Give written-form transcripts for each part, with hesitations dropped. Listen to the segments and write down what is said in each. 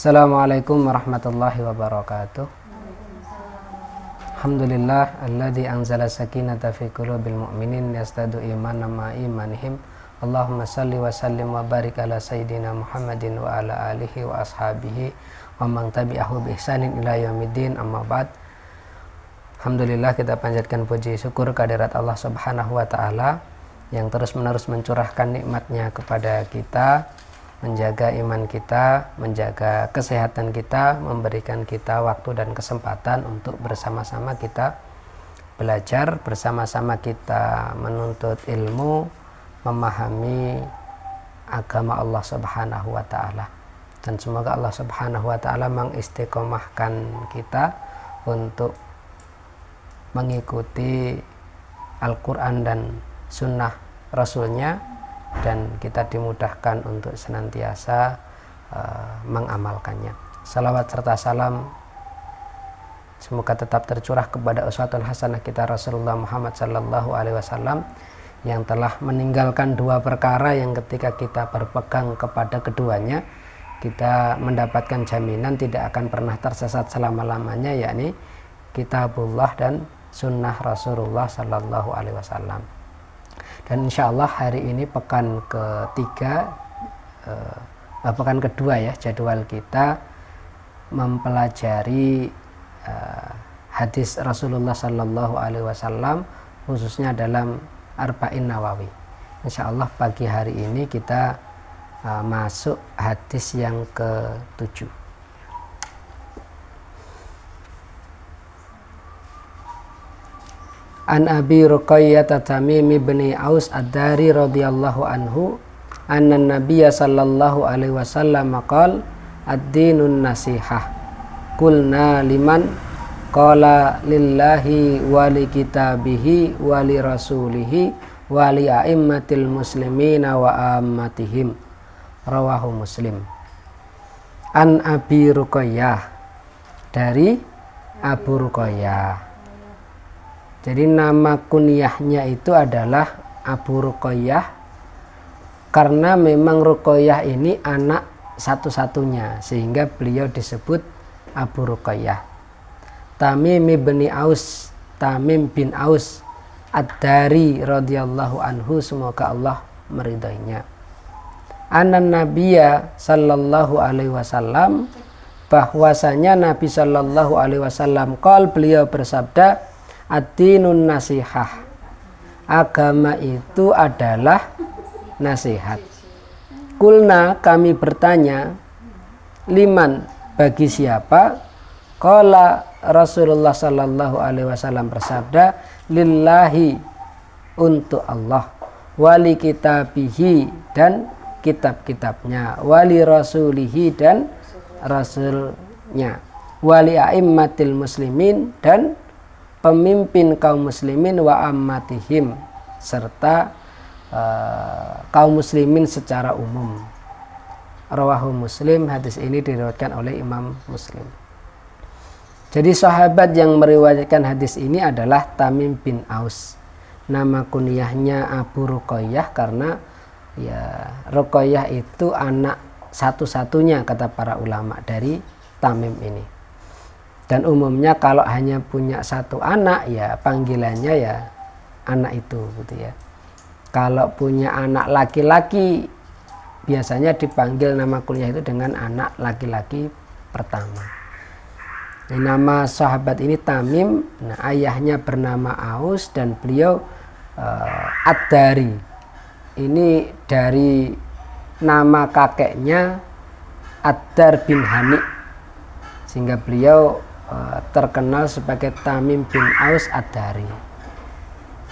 Assalamualaikum warahmatullahi wabarakatuh. Alhamdulillah alladzi anzala sakinata fi qulubil mu'minin yastadu imanan ma imanihim. Allahumma salli wa sallim wa barik ala sayyidina Muhammadin wa ala alihi wa ashabihi wa man tabi'ahu bi ihsanin ila yaumiddin, amma ba'd. Alhamdulillah, kita panjatkan puji syukur kehadirat Allah Subhanahu wa taala yang terus-menerus mencurahkan nikmatnya kepada kita, menjaga iman kita, menjaga kesehatan kita, memberikan kita waktu dan kesempatan untuk bersama-sama kita belajar, bersama-sama kita menuntut ilmu, memahami agama Allah Subhanahu wa taala. Dan semoga Allah Subhanahu wa taala mengistiqomahkan kita untuk mengikuti Al-Quran dan sunnah Rasulnya, dan kita dimudahkan untuk senantiasa mengamalkannya. Salawat serta salam semoga tetap tercurah kepada uswatun hasanah kita Rasulullah Muhammad sallallahu alaihi wasallam yang telah meninggalkan dua perkara yang ketika kita berpegang kepada keduanya kita mendapatkan jaminan tidak akan pernah tersesat selama-lamanya, yakni kitabullah dan sunnah Rasulullah sallallahu alaihi wasallam. Dan insya Allah hari ini pekan kedua ya, jadwal kita mempelajari hadis Rasulullah Sallallahu Alaihi Wasallam, khususnya dalam Arba'in Nawawi. Insya Allah pagi hari ini kita masuk hadis yang ke-7. An Abi Ruqayyah Tamim bin Aus Ad-Dari radhiyallahu anhu anna Nabiyya sallallahu alaihi wasallam qala ad-dinun nasihah. Qulna liman? Qala lillahi wa li kitabihi wa li rasulihi wa li a'immatil muslimina wa ammatihim. Rawahu Muslim. An Abi Ruqayyah, dari Abu Ruqayyah. Jadi nama kunyahnya itu adalah Abu Ruqayyah karena memang Ruqayyah ini anak satu-satunya sehingga beliau disebut Abu Ruqayyah. Tamim bin Aus Ad-Dari radhiyallahu anhu, semoga Allah meridainya. Anan Nabiyya sallallahu alaihi wasallam, bahwasanya Nabi sallallahu alaihi wasallam beliau bersabda, ad-dinun nasihah, agama itu adalah nasihat. Kulna, kami bertanya, liman, bagi siapa? Qala, Rasulullah sallallahu alaihi wasallam bersabda, lillahi, untuk Allah, wali kitabihi, dan kitab-kitabnya, wali rasulihi, dan rasulnya, wali a'immatil muslimin, dan pemimpin kaum muslimin, wa ammatihim, serta kaum muslimin secara umum. Rawahu Muslim, hadis ini diriwayatkan oleh Imam Muslim. Jadi sahabat yang meriwayatkan hadis ini adalah Tamim bin Aus. Nama kunyahnya Abu Ruqayyah karena ya Ruqayyah itu anak satu-satunya kata para ulama dari Tamim ini. Dan umumnya kalau hanya punya satu anak ya panggilannya ya anak itu gitu ya. Kalau punya anak laki-laki biasanya dipanggil nama kunyah itu dengan anak laki-laki pertama. Nah, nama sahabat ini Tamim, nah ayahnya bernama Aus dan beliau Ad-Dari. Ini dari nama kakeknya Ad-Dar bin Hani, sehingga beliau terkenal sebagai Tamim bin Aus Ad-Dari.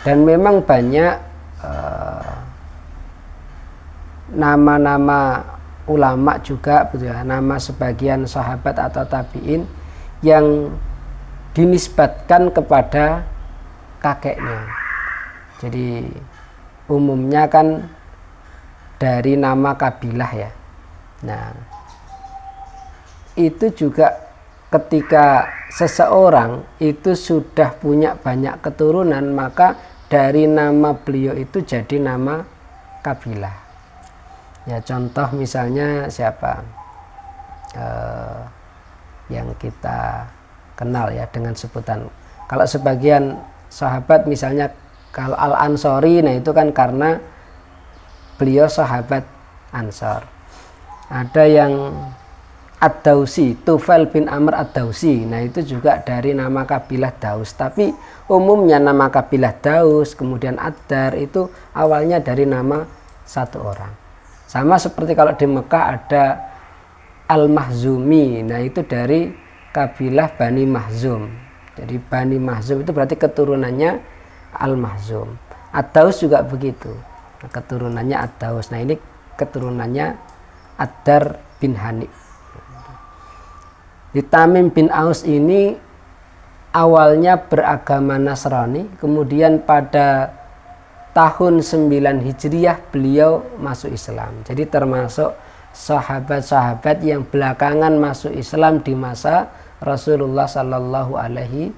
Dan memang banyak nama-nama ulama juga, nama sebagian sahabat atau tabi'in yang dinisbatkan kepada kakeknya. Jadi umumnya kan dari nama kabilah ya. Nah, itu juga ketika seseorang itu sudah punya banyak keturunan, maka dari nama beliau itu jadi nama kabilah. Ya contoh misalnya siapa? yang kita kenal ya dengan sebutan. Kalau sebagian sahabat misalnya kalau Al-Ansori, nah itu kan karena beliau sahabat Ansor. Ada yang Ad-Dausi, Tufail bin Amr Ad-Dausi, nah itu juga dari nama kabilah Daus. Tapi umumnya nama kabilah Daus kemudian Ad-Dar itu awalnya dari nama satu orang. Sama seperti kalau di Mekah ada Al-Mahzumi, nah itu dari kabilah Bani Mahzum. Jadi Bani Mahzum itu berarti keturunannya Al-Mahzum. Ad-Daus juga begitu, nah, keturunannya Ad-Daus. Nah ini keturunannya Ad-Dar bin Hani. Di Tamim bin Aus ini awalnya beragama Nasrani, kemudian pada tahun 9 Hijriah beliau masuk Islam. Jadi termasuk sahabat-sahabat yang belakangan masuk Islam di masa Rasulullah Sallallahu Alaihi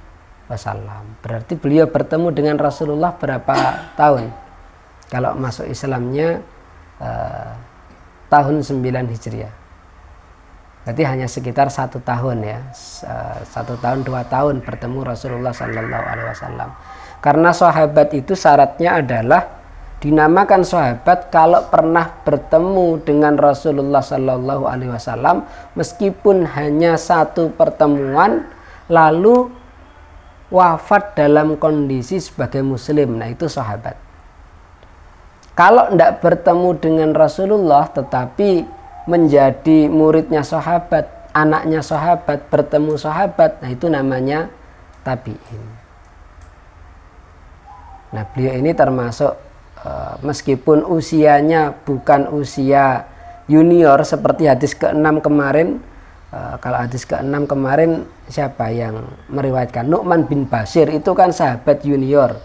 Wasallam. Berarti beliau bertemu dengan Rasulullah berapa tahun? Kalau masuk Islamnya tahun 9 Hijriah. Berarti hanya sekitar 1 tahun ya, 1 tahun 2 tahun bertemu Rasulullah Sallallahu Alaihi Wasallam. Karena sahabat itu syaratnya adalah dinamakan sahabat kalau pernah bertemu dengan Rasulullah Sallallahu Alaihi Wasallam meskipun hanya 1 pertemuan lalu wafat dalam kondisi sebagai muslim. Nah itu sahabat. Kalau tidak bertemu dengan Rasulullah tetapi menjadi muridnya sahabat, anaknya sahabat, bertemu sahabat, nah itu namanya tabi'in. Nah beliau ini termasuk meskipun usianya bukan usia junior seperti hadis ke-6 kemarin. Kalau hadis ke-6 kemarin siapa yang meriwayatkan? Nu'man bin Bashir, itu kan sahabat junior.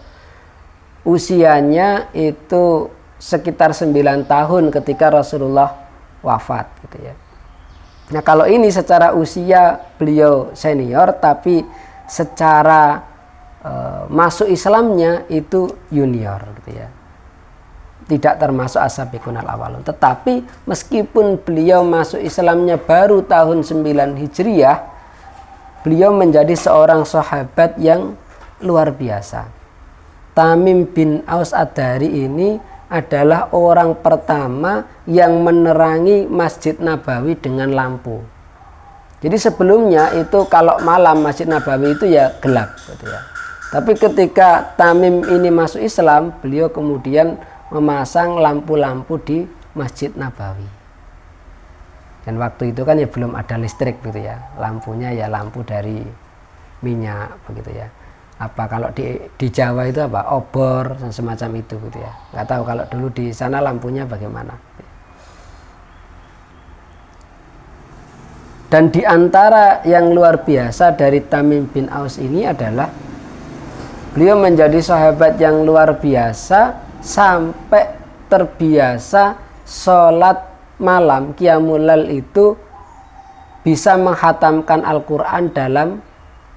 Usianya itu sekitar 9 tahun ketika Rasulullah wafat gitu ya. Nah kalau ini secara usia beliau senior tapi secara masuk Islamnya itu junior gitu ya. Tidak termasuk as-sabiqun al-awwalun. Tetapi meskipun beliau masuk Islamnya baru tahun 9 Hijriah, beliau menjadi seorang sahabat yang luar biasa. Tamim bin Aus Ad-Dari ini adalah orang pertama yang menerangi Masjid Nabawi dengan lampu. Jadi sebelumnya itu kalau malam Masjid Nabawi itu ya gelap gitu ya. Tapi ketika Tamim ini masuk Islam, beliau kemudian memasang lampu-lampu di Masjid Nabawi. Dan waktu itu kan ya belum ada listrik gitu ya. Lampunya ya lampu dari minyak begitu ya. Apa kalau di Jawa itu apa, obor dan semacam itu gitu ya. Nggak tahu kalau dulu di sana lampunya bagaimana. Dan di antara yang luar biasa dari Tamim bin Aus ini adalah beliau menjadi sahabat yang luar biasa sampai terbiasa sholat malam qiyamul lail itu bisa menghatamkan Al-Quran dalam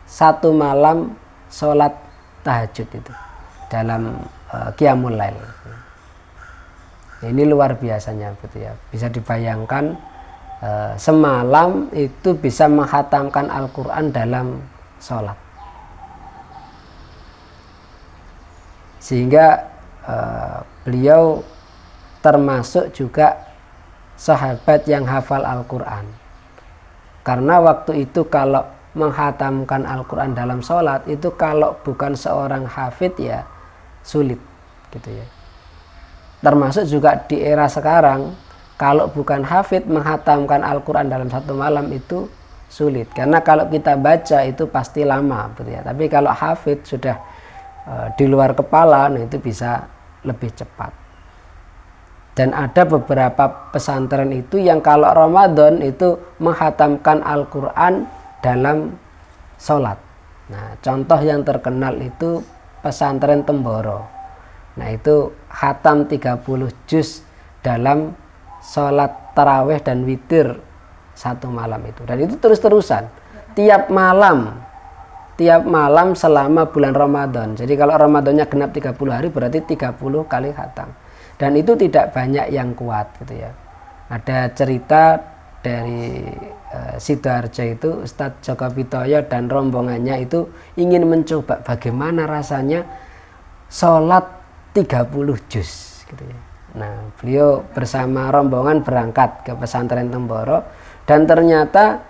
1 malam sholat tahajud itu dalam qiyamul lail. Ini luar biasanya gitu ya. Bisa dibayangkan semalam itu bisa menghatamkan Al-Quran dalam sholat. Sehingga beliau termasuk juga sahabat yang hafal Al-Quran. Karena waktu itu kalau menghatamkan Al-Quran dalam sholat itu kalau bukan seorang hafid ya sulit gitu ya. Termasuk juga di era sekarang kalau bukan hafid menghatamkan Al-Quran dalam 1 malam itu sulit. Karena kalau kita baca itu pasti lama gitu ya. Tapi kalau hafid sudah di luar kepala, nah itu bisa lebih cepat. Dan ada beberapa pesantren itu yang kalau Ramadan itu menghatamkan Al-Quran dalam sholat. Nah, contoh yang terkenal itu pesantren Temboro. Nah, itu khatam 30 juz dalam sholat taraweh dan witir 1 malam itu. Dan itu terus-terusan. Tiap malam selama bulan Ramadan. Jadi kalau Ramadannya genap 30 hari berarti 30 kali khatam. Dan itu tidak banyak yang kuat gitu ya. Ada cerita dari Sidoarjo itu Ustadz Joko Pitoyo dan rombongannya itu ingin mencoba bagaimana rasanya sholat 30 juz gitu ya. Nah, beliau bersama rombongan berangkat ke pesantren Temboro dan ternyata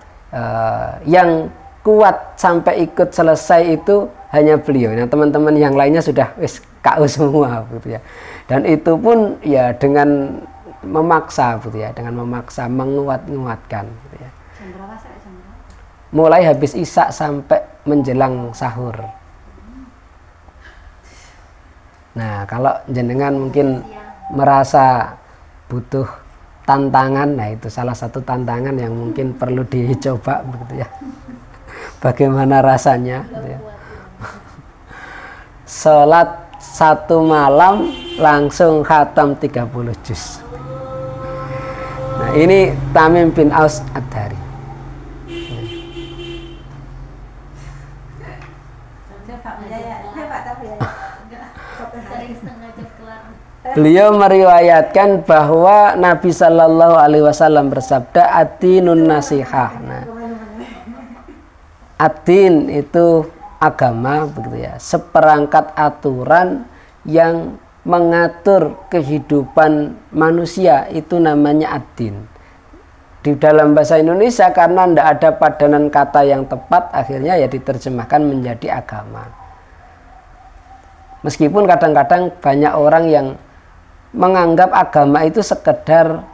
yang kuat sampai ikut selesai itu hanya beliau. Nah, teman-teman yang lainnya sudah wis KO semua gitu ya. Dan itu pun ya dengan memaksa gitu ya, dengan memaksa menguatkan gitu ya. Mulai habis isya sampai menjelang sahur. Nah, kalau jenengan mungkin merasa butuh tantangan, nah itu salah satu tantangan yang mungkin perlu dicoba begitu ya. Bagaimana rasanya gitu ya. Sholat 1 malam langsung khatam 30 juz. Nah, ini Tamim bin Aus Ad-Dari. Beliau meriwayatkan bahwa Nabi Shallallahu Alaihi Wasallam bersabda, "Ad-dinun nasihah." Nah, ad-din itu agama begitu ya, seperangkat aturan yang mengatur kehidupan manusia itu namanya ad-din. Di dalam bahasa Indonesia karena tidak ada padanan kata yang tepat, akhirnya ya diterjemahkan menjadi agama. Meskipun kadang-kadang banyak orang yang menganggap agama itu sekedar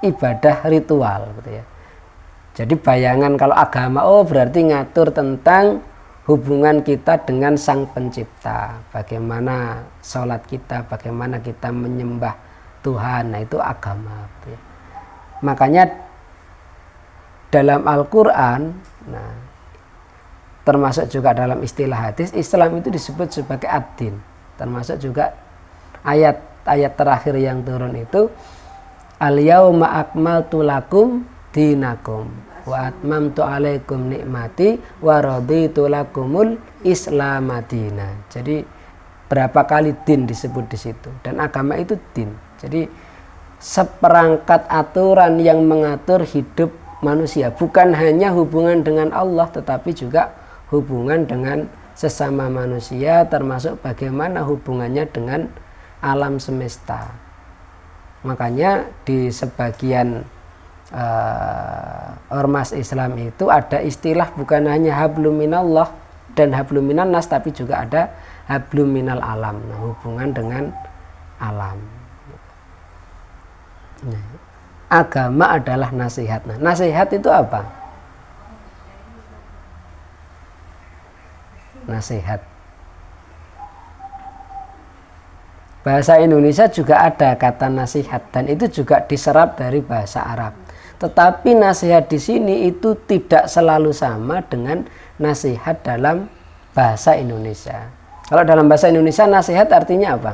ibadah ritual gitu ya. Jadi bayangan kalau agama berarti ngatur tentang hubungan kita dengan Sang Pencipta, bagaimana sholat kita, bagaimana kita menyembah Tuhan. Nah, itu agama gitu ya. Makanya dalam Al-Quran, nah, termasuk juga dalam istilah hadis, Islam itu disebut sebagai ad-din. Termasuk juga ayat terakhir yang turun itu, al-yauma akmaltu lakum dinakum wa atmamtu alaikum nikmati wa raditu lakumul Islam madina. Jadi berapa kali din disebut di situ, dan agama itu din. Jadi seperangkat aturan yang mengatur hidup manusia, bukan hanya hubungan dengan Allah tetapi juga hubungan dengan sesama manusia, termasuk bagaimana hubungannya dengan alam semesta. Makanya di sebagian ormas Islam itu ada istilah bukan hanya hablum minallah dan hablum minan nas, tapi juga ada hablum minal alam. Nah, hubungan dengan alam. Nah, agama adalah nasihat. Nah, nasihat itu apa? Nasihat. Bahasa Indonesia juga ada kata nasihat dan itu juga diserap dari bahasa Arab. Tetapi nasihat di sini itu tidak selalu sama dengan nasihat dalam bahasa Indonesia. Kalau dalam bahasa Indonesia nasihat artinya apa?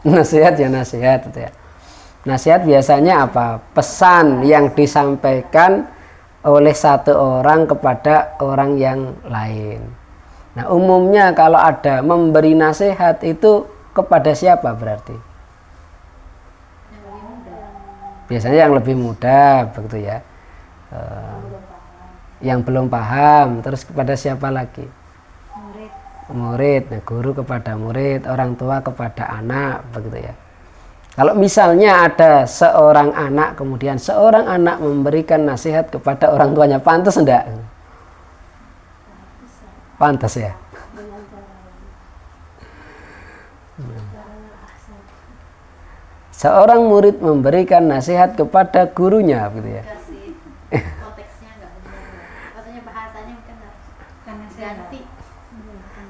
Nasihat ya nasihat itu ya. Nasihat biasanya apa? Pesan yang disampaikan oleh satu orang kepada orang yang lain. Nah, umumnya kalau ada memberi nasihat itu kepada siapa berarti? Biasanya yang lebih muda begitu ya. Yang belum paham, terus kepada siapa lagi? Murid. Nah, guru kepada murid, orang tua kepada anak begitu ya. Kalau misalnya ada seorang anak, kemudian seorang anak memberikan nasihat kepada orang tuanya, pantas enggak? Pantas ya. Seorang murid memberikan nasihat kepada gurunya gitu ya. Konteksnya enggak benar. Maksudnya bahasanya mungkin harus ganti.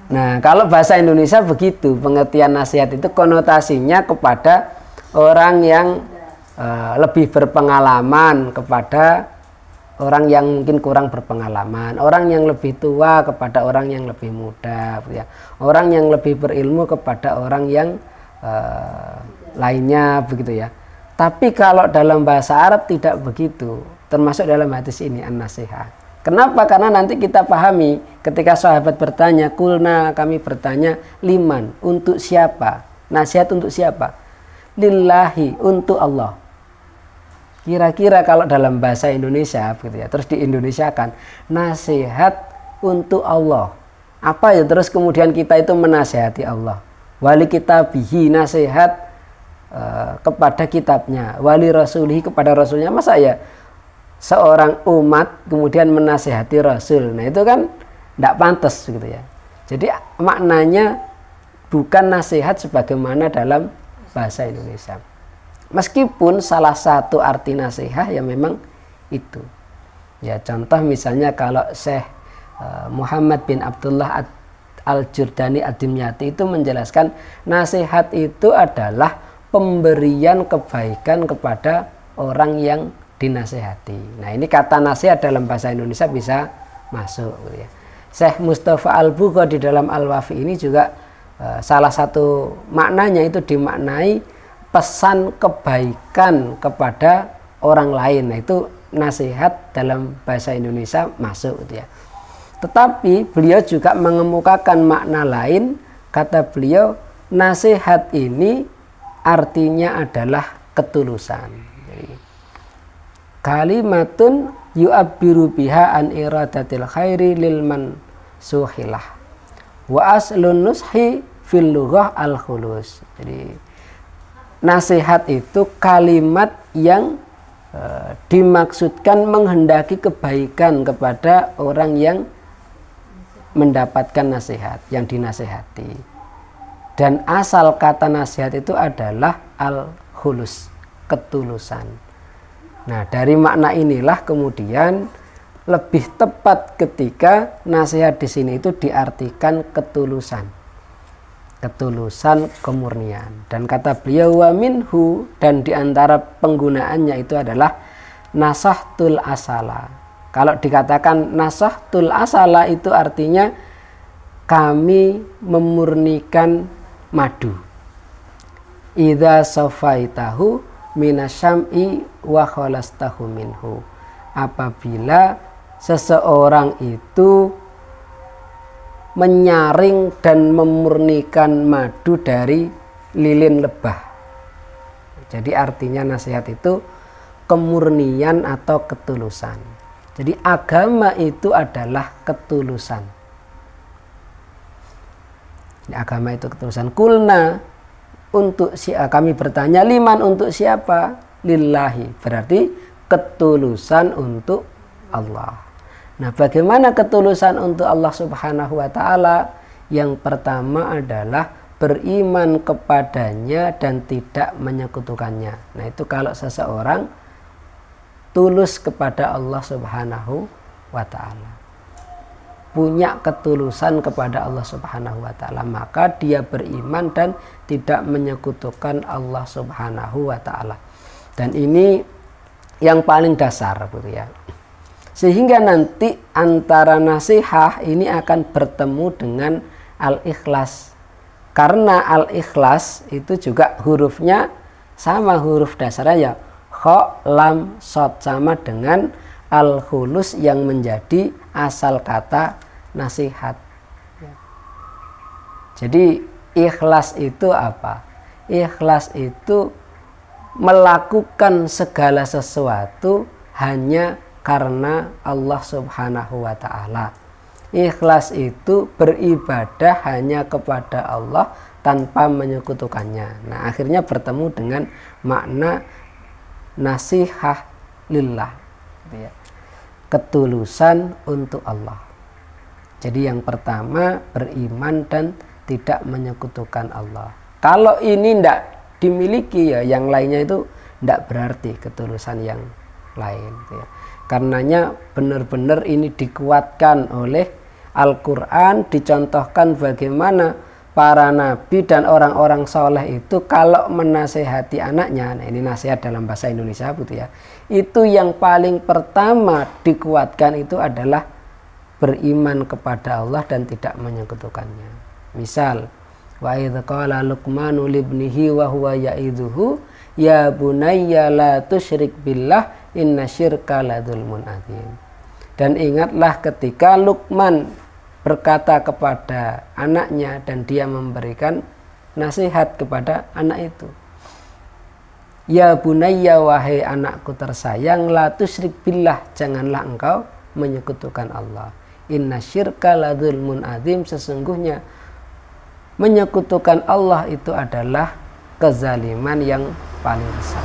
Nah, kalau bahasa Indonesia begitu, pengertian nasihat itu konotasinya kepada orang yang lebih berpengalaman kepada orang yang mungkin kurang berpengalaman, orang yang lebih tua kepada orang yang lebih muda, ya. Orang yang lebih berilmu kepada orang yang lainnya begitu ya. Tapi kalau dalam bahasa Arab tidak begitu, termasuk dalam hadis ini an-nasihat. Kenapa? Karena nanti kita pahami ketika sahabat bertanya, kulna, kami bertanya, liman, untuk siapa? Nasihat untuk siapa? Lillahi, untuk Allah. Kira-kira kalau dalam bahasa Indonesia gitu ya, terus diindonesiakan, nasihat untuk Allah. Apa ya terus kemudian kita itu menasihati Allah. Wali kitabihi, nasihat kepada kitabnya, wali rasulihi, kepada rasulnya. Masa ya seorang umat kemudian menasihati rasul? Nah itu kan tidak pantas gitu ya. Jadi maknanya bukan nasihat sebagaimana dalam bahasa Indonesia. Meskipun salah satu arti nasihat ya memang itu. Ya contoh misalnya kalau Syekh Muhammad bin Abdullah Al-Jurdani Ad-Dimyati itu menjelaskan nasihat itu adalah pemberian kebaikan kepada orang yang dinasihati. Nah ini kata nasihat dalam bahasa Indonesia bisa masuk gitu ya. Syekh Mustafa Al-Bugha di dalam Al-Wafi ini juga salah satu maknanya itu dimaknai pesan kebaikan kepada orang lain. Nah itu nasihat dalam bahasa Indonesia masuk gitu ya. Tetapi beliau juga mengemukakan makna lain. Kata beliau, nasihat ini artinya adalah ketulusan. Jadi, kalimatun yu'abbiru biha an iradatil khairi lil mansuhilah wa aslun nushi fil lughah al khulus. Jadi nasihat itu kalimat yang dimaksudkan menghendaki kebaikan kepada orang yang mendapatkan nasihat, yang dinasihati. Dan asal kata nasihat itu adalah al-khulus, ketulusan. Nah, dari makna inilah kemudian lebih tepat ketika nasihat di sini itu diartikan ketulusan. Ketulusan, kemurnian. Dan kata beliau wa minhu, dan diantara penggunaannya itu adalah nasahtul asala. Kalau dikatakan nasahtul asala itu artinya kami memurnikan madu. Idza safaitahu minasyam'i wa khalastahu minhu. Apabila seseorang itu menyaring dan memurnikan madu dari lilin lebah. Jadi artinya nasihat itu kemurnian atau ketulusan. Jadi agama itu adalah ketulusan. Agama itu ketulusan. Kulna, untuk kami bertanya, liman, untuk siapa? Lillahi, berarti ketulusan untuk Allah. Nah, bagaimana ketulusan untuk Allah Subhanahu wa Ta'ala? Yang pertama adalah beriman kepadanya dan tidak menyekutukannya. Nah, itu kalau seseorang tulus kepada Allah Subhanahu wa Ta'ala, punya ketulusan kepada Allah Subhanahu wa Ta'ala, maka dia beriman dan tidak menyekutukan Allah Subhanahu wa Ta'ala. Dan ini yang paling dasar, gitu ya. Sehingga nanti antara nasihat ini akan bertemu dengan al-ikhlas. Karena al-ikhlas itu juga hurufnya sama, huruf dasarnya ya kha, lam, shad, sama dengan al-khulus yang menjadi asal kata nasihat. Jadi ikhlas itu apa? Ikhlas itu melakukan segala sesuatu hanya karena Allah Subhanahu wa Ta'ala. Ikhlas itu beribadah hanya kepada Allah tanpa menyekutukannya. Nah, akhirnya bertemu dengan makna nasihat lillah, ketulusan untuk Allah. Jadi yang pertama beriman dan tidak menyekutukan Allah. Kalau ini tidak dimiliki, ya yang lainnya itu tidak berarti ketulusan yang lain, ya. Karenanya benar-benar ini dikuatkan oleh Al-Quran, dicontohkan bagaimana para nabi dan orang-orang soleh itu kalau menasehati anaknya. Nah, ini nasihat dalam bahasa Indonesia, gitu ya. Itu yang paling pertama dikuatkan itu adalah beriman kepada Allah dan tidak menyekutukannya. Misal, wa idz qala Luqmanu libnihi wa huwa ya'idhuhu ya bunayya la tusyrik billah inna syirka ladzulmun adzim. Dan ingatlah ketika Luqman berkata kepada anaknya dan dia memberikan nasihat kepada anak itu. Ya bunayya, wahai anakku tersayang, la tusyrik billah, janganlah engkau menyekutukan Allah. Inna syirka la dzulmun adzim, sesungguhnya menyekutukan Allah itu adalah kezaliman yang paling besar.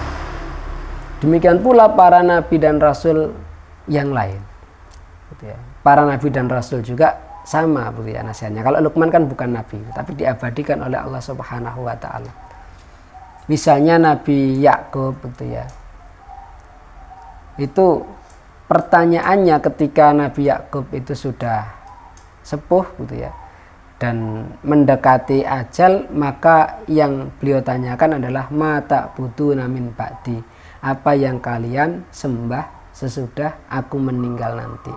Demikian pula para nabi dan rasul yang lain. Gitu ya. Para nabi dan rasul juga sama gitu ya nasihatnya. Kalau Luqman kan bukan nabi, tapi diabadikan oleh Allah Subhanahu wa taala. Misalnya Nabi Yakub gitu ya. Itu pertanyaannya ketika Nabi Yakub itu sudah sepuh gitu ya dan mendekati ajal, maka yang beliau tanyakan adalah mata buduna min ba'di, apa yang kalian sembah sesudah aku meninggal nanti.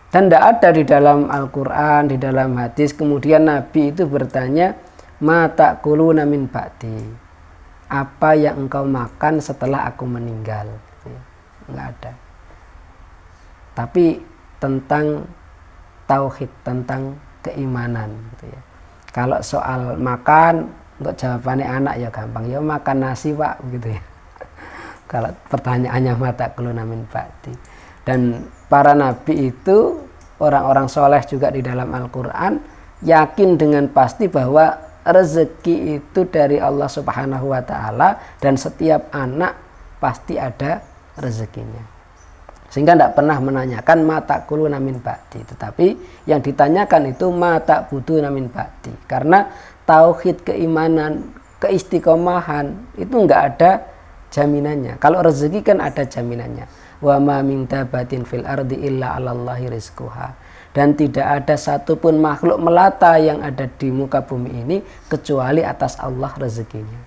Dan tidak ada di dalam Al-Quran, di dalam hadis kemudian Nabi itu bertanya mata kuluna min ba'di, apa yang engkau makan setelah aku meninggal. Enggak ada. Tapi tentang tauhid, tentang keimanan gitu ya. Kalau soal makan, untuk jawabannya anak ya gampang, ya makan nasi Pak gitu ya. Kalau pertanyaannya mata kuluna min ba'di. Dan para nabi itu, orang-orang soleh juga di dalam Al-Quran yakin dengan pasti bahwa rezeki itu dari Allah Subhanahu wa taala dan setiap anak pasti ada rezekinya. Sehingga tidak pernah menanyakan mata kuluna min ba'di, tetapi yang ditanyakan itu mata buduna min ba'di. Karena tauhid, keimanan, keistiqomahan itu enggak ada jaminannya. Kalau rezeki kan ada jaminannya. Wa ma min dabatin fil ardi illa 'alallahi rizquha. Dan tidak ada satupun makhluk melata yang ada di muka bumi ini kecuali atas Allah rezekinya.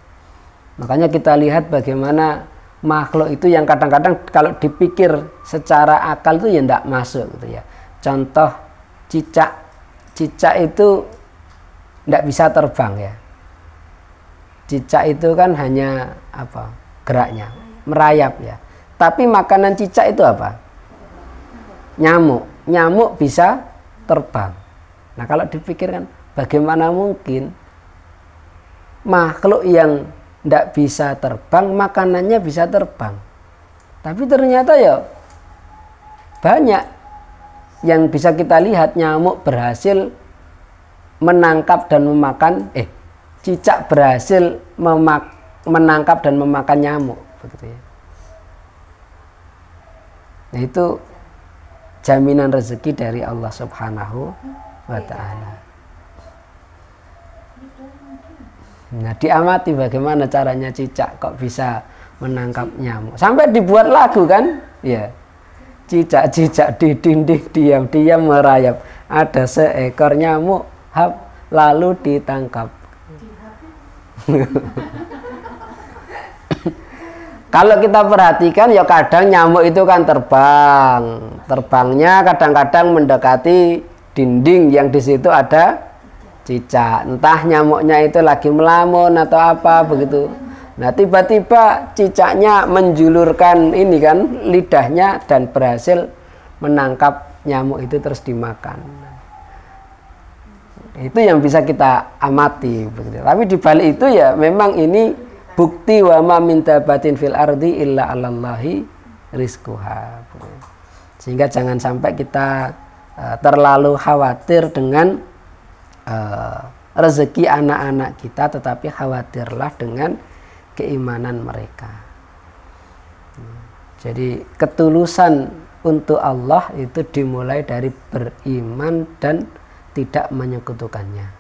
Makanya kita lihat bagaimana makhluk itu yang kadang-kadang kalau dipikir secara akal itu ya tidak masuk gitu ya. Contoh cicak. Cicak itu tidak bisa terbang ya. Cicak itu kan hanya apa? Geraknya, merayap ya. Tapi makanan cicak itu apa? Nyamuk. Nyamuk bisa terbang. Nah kalau dipikirkan bagaimana mungkin makhluk yang tidak bisa terbang makanannya bisa terbang. Tapi ternyata ya banyak yang bisa kita lihat. Nyamuk berhasil menangkap dan memakan cicak berhasil menangkap dan memakan nyamuk begitu ya. Nah itu jaminan rezeki dari Allah Subhanahu wa ta'ala. Nah diamati bagaimana caranya cicak kok bisa menangkap nyamuk. Sampai dibuat lagu kan? Ya. Cicak-cicak di dinding diam-diam merayap. Ada seekor nyamuk lalu ditangkap. Kalau kita perhatikan ya kadang nyamuk itu kan terbang. Terbangnya kadang-kadang mendekati dinding yang di situ ada cicak. Entah nyamuknya itu lagi melamun atau apa begitu. Nah tiba-tiba cicaknya menjulurkan ini kan lidahnya dan berhasil menangkap nyamuk itu terus dimakan. Itu yang bisa kita amati begitu. Tapi di balik itu ya memang ini bukti wa ma min dabatin fil ardi illa 'alallahi rizquha. Sehingga jangan sampai kita terlalu khawatir dengan rezeki anak-anak kita, tetapi khawatirlah dengan keimanan mereka. Jadi ketulusan untuk Allah itu dimulai dari beriman dan tidak menyekutukannya.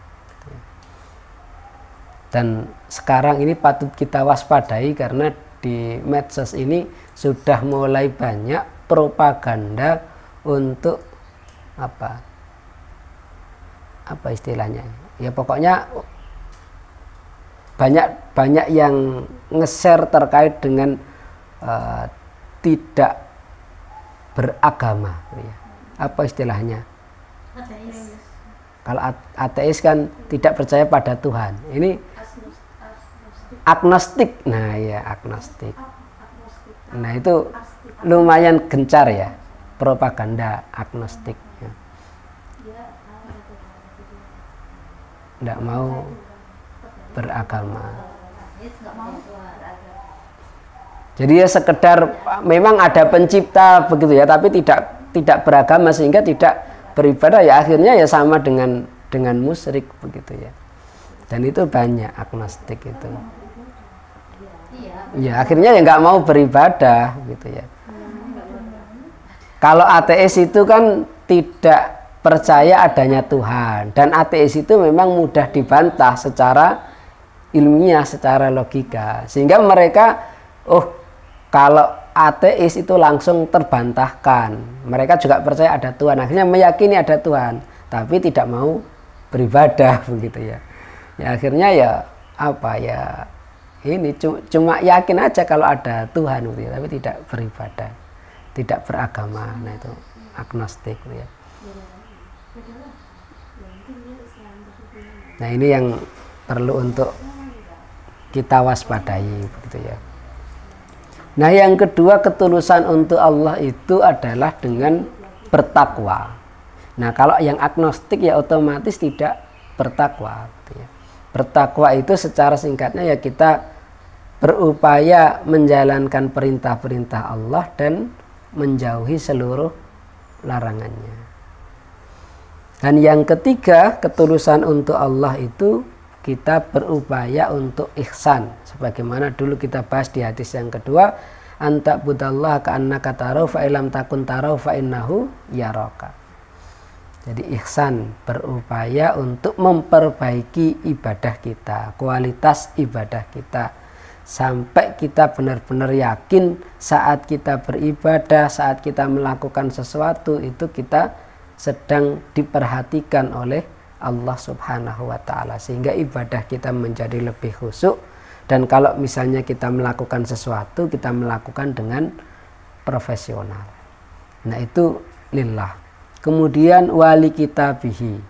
Dan sekarang ini patut kita waspadai karena di medsos ini sudah mulai banyak propaganda untuk apa istilahnya ya, pokoknya banyak yang nge-share terkait dengan tidak beragama ya. Apa istilahnya? Ateis. Kalau ateis kan tidak percaya pada Tuhan. Ini agnostik. Nah ya agnostik. Nah itu lumayan gencar ya propaganda agnostik ya. Tidak mau beragama. Jadi ya sekedar memang ada pencipta begitu ya, tapi tidak beragama sehingga tidak beribadah, ya akhirnya ya sama dengan musyrik begitu ya. Dan itu banyak agnostik itu. Ya akhirnya ya nggak mau beribadah gitu ya. Kalau ateis itu kan tidak percaya adanya Tuhan, dan ateis itu memang mudah dibantah secara ilmiah, secara logika, sehingga mereka kalau ateis itu langsung terbantahkan. Mereka juga percaya ada Tuhan, akhirnya meyakini ada Tuhan, tapi tidak mau beribadah begitu ya. Ya akhirnya ya apa ya, ini cuma yakin aja kalau ada Tuhan gitu ya, tapi tidak beribadah, tidak beragama. Nah itu agnostik gitu ya. Nah ini yang perlu untuk kita waspadai begitu ya. Nah yang kedua, ketulusan untuk Allah itu adalah dengan bertakwa. Nah kalau yang agnostik ya otomatis tidak bertakwa gitu ya. Bertakwa itu secara singkatnya ya kita berupaya menjalankan perintah-perintah Allah dan menjauhi seluruh larangannya. Dan yang ketiga, ketulusan untuk Allah itu kita berupaya untuk ihsan, sebagaimana dulu kita bahas di hadis yang kedua, anta budallah ka'annaka tarau fa ilam takun tarau fa innahu yaraka. Jadi ihsan, berupaya untuk memperbaiki ibadah kita, kualitas ibadah kita, sampai kita benar-benar yakin saat kita beribadah, saat kita melakukan sesuatu itu kita sedang diperhatikan oleh Allah Subhanahu wa ta'ala, sehingga ibadah kita menjadi lebih khusyuk. Dan kalau misalnya kita melakukan sesuatu, kita melakukan dengan profesional. Nah itu lillah. Kemudian wali kitabihi.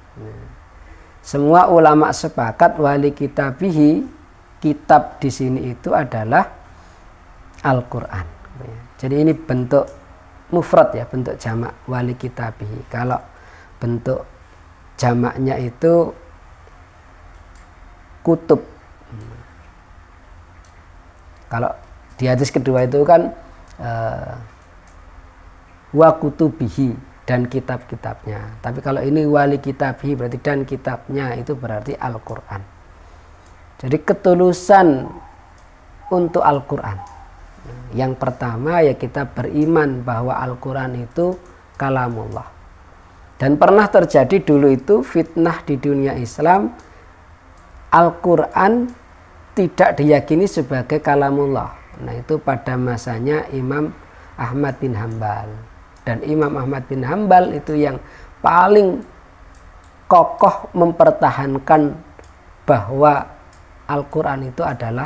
Semua ulama sepakat wali kitabihi, kitab di sini itu adalah Al-Quran. Jadi ini bentuk mufrad ya, bentuk jamak wali kitabihi. Kalau bentuk jamaknya itu kutub. Kalau di hadis kedua itu kan wa kutubihi, dan kitab-kitabnya. Tapi kalau ini wali kitabihi berarti dan kitabnya, itu berarti Al-Quran. Jadi ketulusan untuk Al-Quran. Yang pertama ya kita beriman bahwa Al-Quran itu kalamullah. Dan pernah terjadi dulu itu fitnah di dunia Islam, Al-Quran tidak diyakini sebagai kalamullah. Nah itu pada masanya Imam Ahmad bin Hambal. Dan Imam Ahmad bin Hambal itu yang paling kokoh mempertahankan bahwa Al-Quran itu adalah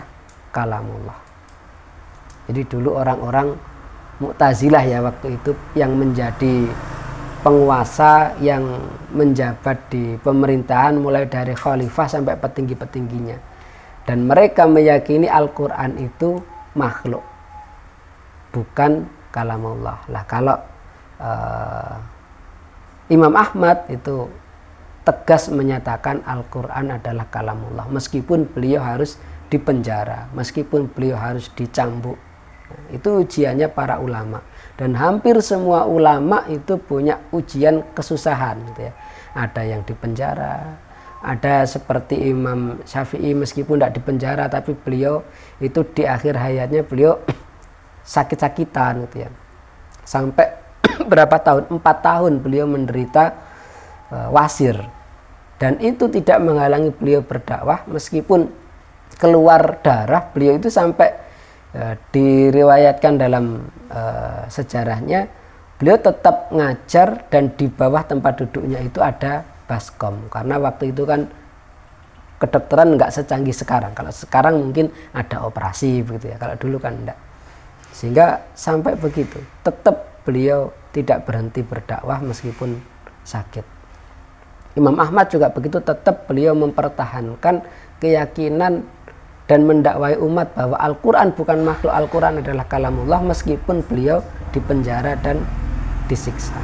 kalamullah. Jadi dulu orang-orang Mu'tazilah ya waktu itu yang menjadi penguasa, yang menjabat di pemerintahan mulai dari khalifah sampai petinggi-petingginya. Dan mereka meyakini Al-Quran itu makhluk, bukan kalamullah. Lah kalau Imam Ahmad itu tegas menyatakan Al-Quran adalah kalamullah, meskipun beliau harus dipenjara, meskipun beliau harus dicambuk. Itu ujiannya para ulama, dan hampir semua ulama itu punya ujian kesusahan gitu ya. Ada yang dipenjara, ada seperti Imam Syafi'i meskipun tidak dipenjara tapi beliau itu di akhir hayatnya beliau sakit-sakitan gitu ya. Sampai berapa tahun? 4 tahun beliau menderita wasir, dan itu tidak menghalangi beliau berdakwah. Meskipun keluar darah, beliau itu sampai diriwayatkan dalam sejarahnya beliau tetap ngajar, dan di bawah tempat duduknya itu ada baskom, karena waktu itu kan kedokteran nggak secanggih sekarang. Kalau sekarang mungkin ada operasi begitu ya, kalau dulu kan enggak. Sehingga sampai begitu tetap beliau tidak berhenti berdakwah meskipun sakit. Imam Ahmad juga begitu, tetap beliau mempertahankan keyakinan dan mendakwai umat bahwa Al-Quran bukan makhluk, Al-Quran adalah kalamullah, meskipun beliau dipenjara dan disiksa.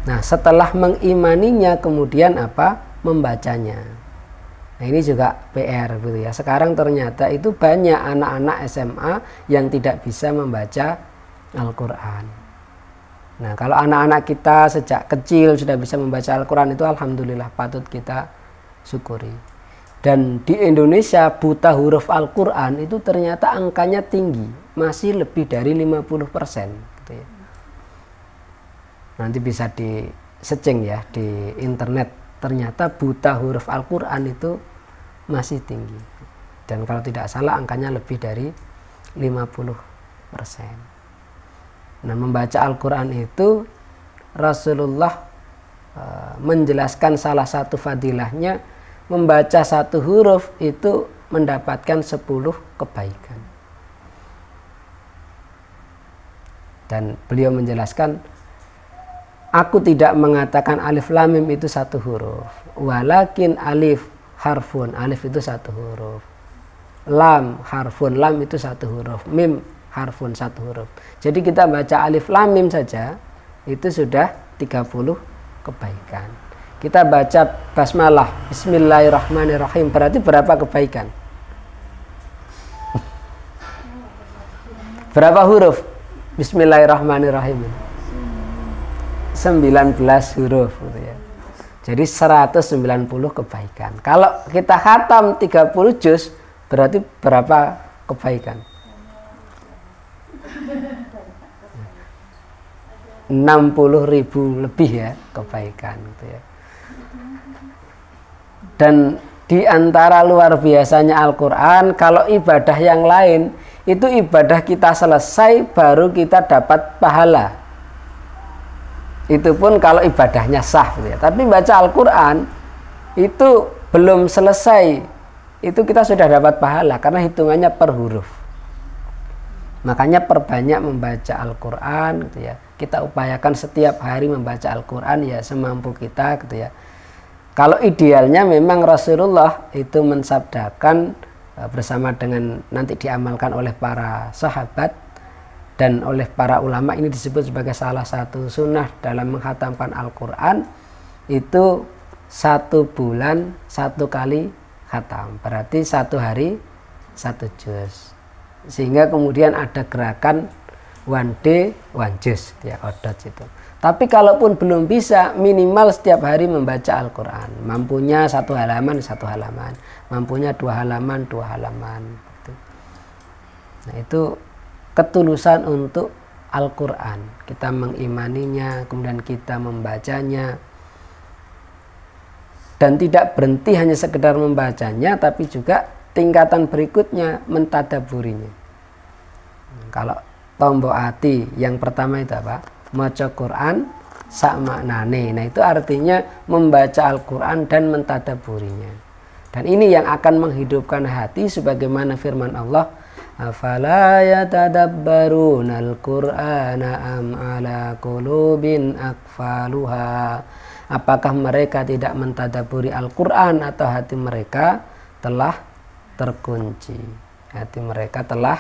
Nah setelah mengimaninya kemudian apa? Membacanya. Nah, ini juga PR gitu ya. Sekarang ternyata itu banyak anak-anak SMA yang tidak bisa membaca Al-Quran. Nah, kalau anak-anak kita sejak kecil sudah bisa membaca Al-Quran itu alhamdulillah patut kita syukuri. Dan di Indonesia buta huruf Al-Quran itu ternyata angkanya tinggi, masih lebih dari 50% gitu ya. Nanti bisa di searching ya di internet, ternyata buta huruf Al-Quran itu masih tinggi. Dan kalau tidak salah angkanya lebih dari 50%. Nah, membaca Al-Quran itu Rasulullah menjelaskan salah satu fadilahnya, membaca satu huruf itu mendapatkan 10 kebaikan. Dan beliau menjelaskan, aku tidak mengatakan alif lam mim itu satu huruf, walakin alif harfun, alif itu satu huruf, lam harfun, lam itu satu huruf, mim harfun satu huruf. Jadi kita baca alif lam mim saja itu sudah 30 kebaikan. Kita baca basmalah bismillahirrahmanirrahim, berarti berapa kebaikan? Berapa huruf bismillahirrahmanirrahim? 19 huruf gitu ya. Jadi 190 kebaikan. Kalau kita khatam 30 juz berarti berapa kebaikan? 60.000 lebih ya kebaikan gitu ya. Dan di antara luar biasanya Al-Quran, kalau ibadah yang lain itu ibadah kita selesai baru kita dapat pahala. Itu pun kalau ibadahnya sah gitu ya. Tapi baca Al-Quran itu belum selesai, itu kita sudah dapat pahala karena hitungannya per huruf. Makanya perbanyak membaca Al-Quran gitu ya. Kita upayakan setiap hari membaca Al-Quran ya semampu kita gitu ya. Kalau idealnya memang Rasulullah itu mensabdakan bersama dengan nanti diamalkan oleh para sahabat dan oleh para ulama, ini disebut sebagai salah satu sunnah dalam menghatamkan Al-Quran, itu 1 bulan 1 kali khatam, berarti 1 hari 1 juz, sehingga kemudian ada gerakan one day one juz ya, odot itu. Tapi kalaupun belum bisa, minimal setiap hari membaca Al-Quran, mampunya 1 halaman 1 halaman, mampunya 2 halaman 2 halaman gitu. Nah, itu ketulusan untuk Al-Quran, kita mengimaninya, kemudian kita membacanya, dan tidak berhenti hanya sekedar membacanya, tapi juga tingkatan berikutnya mentadaburinya. Kalau tombok hati yang pertama itu apa? Maca Quran sak maknane. Nah, itu artinya membaca Al-Quran dan mentadaburinya. Dan ini yang akan menghidupkan hati sebagaimana firman Allah, afala yatadabbaruna al-Qur'ana am ala qulubin aqfaluha. Apakah mereka tidak mentadaburi Al-Quran atau hati mereka telah terkunci, hati mereka telah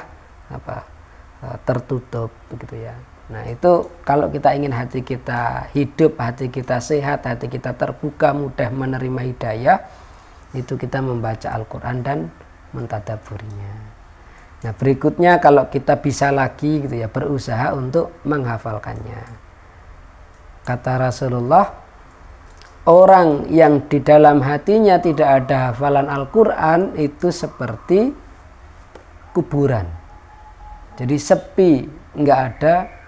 tertutup begitu ya. Nah, itu kalau kita ingin hati kita hidup, hati kita sehat, hati kita terbuka, mudah menerima hidayah, itu kita membaca Al-Quran dan mentadaburinya. Nah, berikutnya kalau kita bisa lagi gitu ya, berusaha untuk menghafalkannya. Kata Rasulullah, orang yang di dalam hatinya tidak ada hafalan Al-Quran itu seperti kuburan. Jadi sepi, nggak ada